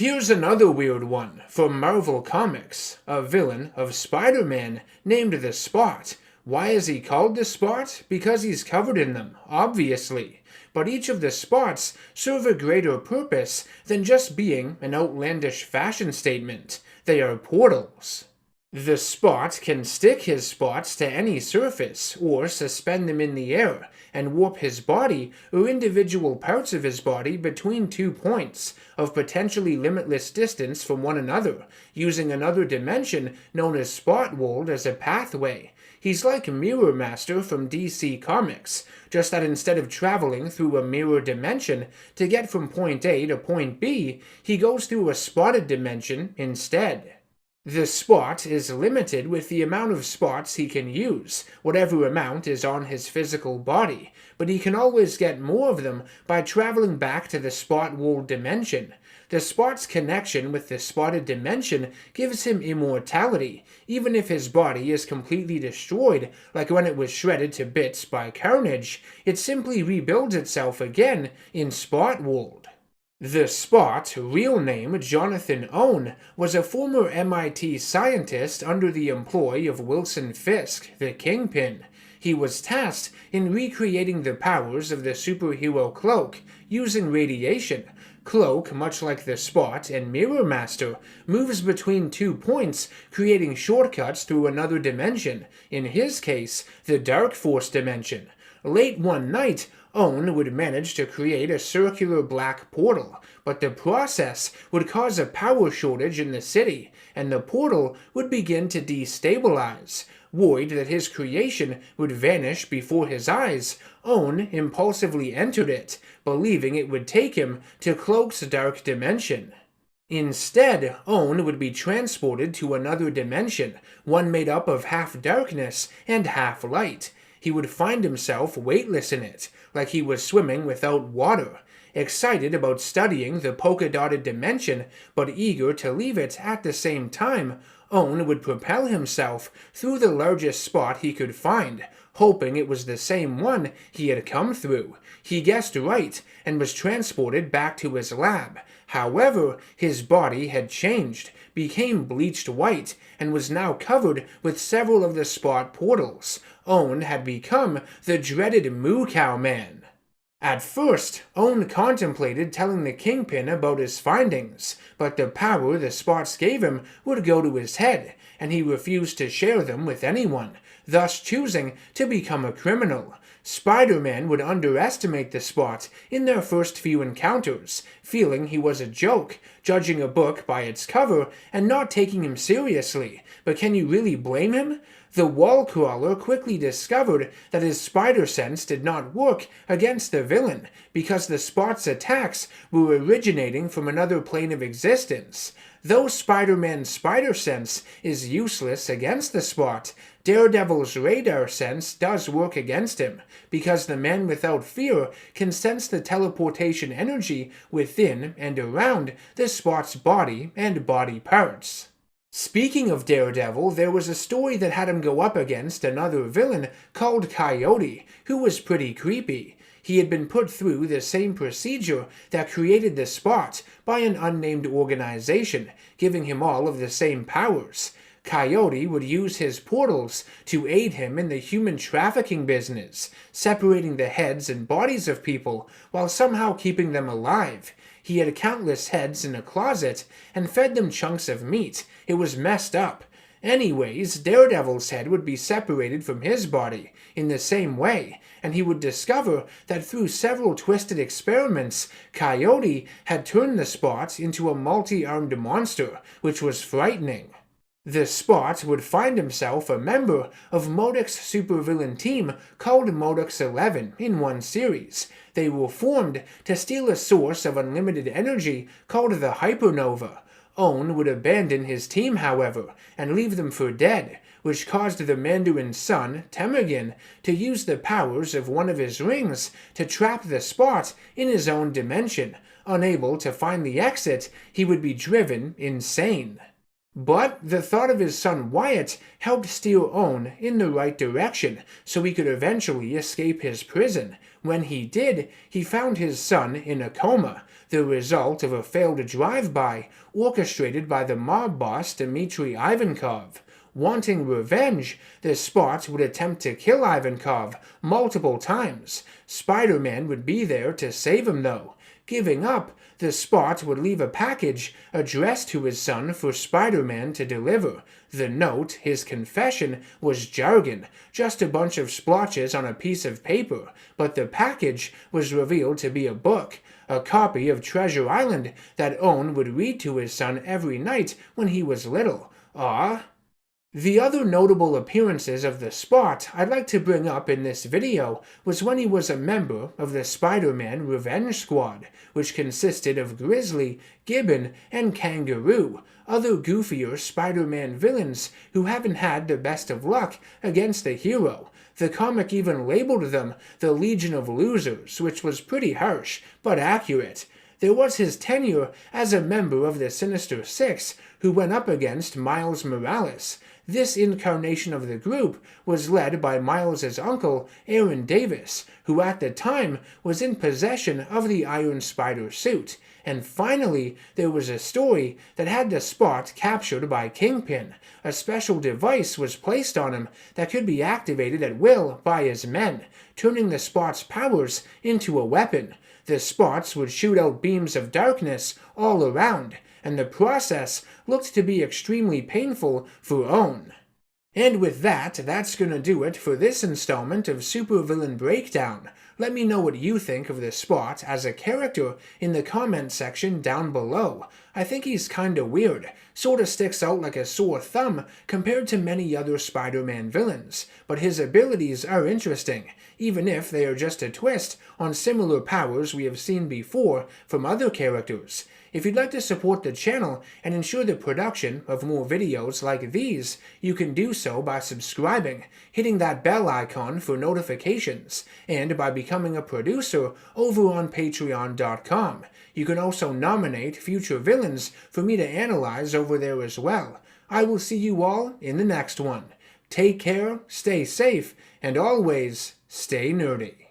Here's another weird one from Marvel Comics. A villain of Spider-Man named the Spot. Why is he called the Spot? Because he's covered in them, obviously. But each of the spots serve a greater purpose than just being an outlandish fashion statement. They are portals. The Spot can stick his spots to any surface, or suspend them in the air, and warp his body or individual parts of his body between 2 points of potentially limitless distance from one another, using another dimension known as Spot World as a pathway. He's like Mirror Master from DC Comics, just that instead of traveling through a mirror dimension to get from point A to point B, he goes through a spotted dimension instead. The Spot is limited with the amount of spots he can use, whatever amount is on his physical body, but he can always get more of them by traveling back to the Spot World dimension. The Spot's connection with the spotted dimension gives him immortality, even if his body is completely destroyed, like when it was shredded to bits by Carnage. It simply rebuilds itself again in Spot World. The Spot, real name Jonathan Owen, was a former MIT scientist under the employ of Wilson Fisk, the Kingpin. He was tasked in recreating the powers of the superhero Cloak using radiation. Cloak, much like the Spot and Mirror Master, moves between 2 points, creating shortcuts through another dimension, in his case, the Dark Force dimension. Late one night, Owen would manage to create a circular black portal, but the process would cause a power shortage in the city, and the portal would begin to destabilize. Worried that his creation would vanish before his eyes, Owen impulsively entered it, believing it would take him to Cloak's dark dimension. Instead, Owen would be transported to another dimension, one made up of half darkness and half light. He would find himself weightless in it, like he was swimming without water. Excited about studying the polka-dotted dimension, but eager to leave it at the same time, Owen would propel himself through the largest spot he could find, hoping it was the same one he had come through. He guessed right, and was transported back to his lab. However, his body had changed, became bleached white, and was now covered with several of the Spot portals. Owen had become the dreaded Moo Cow Man. At first, Owen contemplated telling the Kingpin about his findings, but the power the Spots gave him would go to his head, and he refused to share them with anyone, thus choosing to become a criminal. Spider-Man would underestimate the Spot in their first few encounters, feeling he was a joke, judging a book by its cover, and not taking him seriously. But can you really blame him? The wall crawler quickly discovered that his spider sense did not work against the villain, because the Spot's attacks were originating from another plane of existence. Though Spider-Man's spider sense is useless against the Spot, Daredevil's radar sense does work against him, because the man without fear can sense the teleportation energy within and around the Spot's body and body parts. Speaking of Daredevil, there was a story that had him go up against another villain called Coyote, who was pretty creepy. He had been put through the same procedure that created the Spot by an unnamed organization, giving him all of the same powers. Coyote would use his portals to aid him in the human trafficking business, separating the heads and bodies of people while somehow keeping them alive. He had countless heads in a closet and fed them chunks of meat. It was messed up. Anyways, Daredevil's head would be separated from his body in the same way, and he would discover that through several twisted experiments, Coyote had turned the Spot into a multi-armed monster, which was frightening. The Spot would find himself a member of MODOK's supervillain team called MODOK's 11 in one series. They were formed to steal a source of unlimited energy called the Hypernova. Owen would abandon his team, however, and leave them for dead, which caused the Mandarin's son, Temugin, to use the powers of one of his rings to trap the Spot in his own dimension. Unable to find the exit, he would be driven insane. But the thought of his son Wyatt helped steer Owen in the right direction, so he could eventually escape his prison. When he did, he found his son in a coma, the result of a failed drive-by orchestrated by the mob boss Dmitry Ivankov. Wanting revenge, the Spot would attempt to kill Ivankov multiple times. Spider-Man would be there to save him though. Giving up, the Spot would leave a package addressed to his son for Spider-Man to deliver. The note, his confession, was jargon, just a bunch of splotches on a piece of paper, but the package was revealed to be a book, a copy of Treasure Island that Owen would read to his son every night when he was little. Ah. The other notable appearances of the Spot I'd like to bring up in this video was when he was a member of the Spider-Man Revenge Squad, which consisted of Grizzly, Gibbon, and Kangaroo, other goofier Spider-Man villains who haven't had the best of luck against the hero. The comic even labeled them the Legion of Losers, which was pretty harsh, but accurate. There was his tenure as a member of the Sinister Six, who went up against Miles Morales. This incarnation of the group was led by Miles' uncle, Aaron Davis, who at the time was in possession of the Iron Spider suit. And finally, there was a story that had the Spot captured by Kingpin. A special device was placed on him that could be activated at will by his men, turning the Spot's powers into a weapon. The Spots would shoot out beams of darkness all around, and the process looked to be extremely painful for Owen. And with that, that's gonna do it for this installment of Supervillain Breakdown. Let me know what you think of the Spot as a character in the comment section down below. I think he's kinda weird, sorta sticks out like a sore thumb compared to many other Spider-Man villains, but his abilities are interesting, even if they are just a twist on similar powers we have seen before from other characters. If you'd like to support the channel and ensure the production of more videos like these, you can do so by subscribing, hitting that bell icon for notifications, and by becoming a producer over on Patreon.com. You can also nominate future villains for me to analyze over there as well. I will see you all in the next one. Take care, stay safe, and always stay nerdy.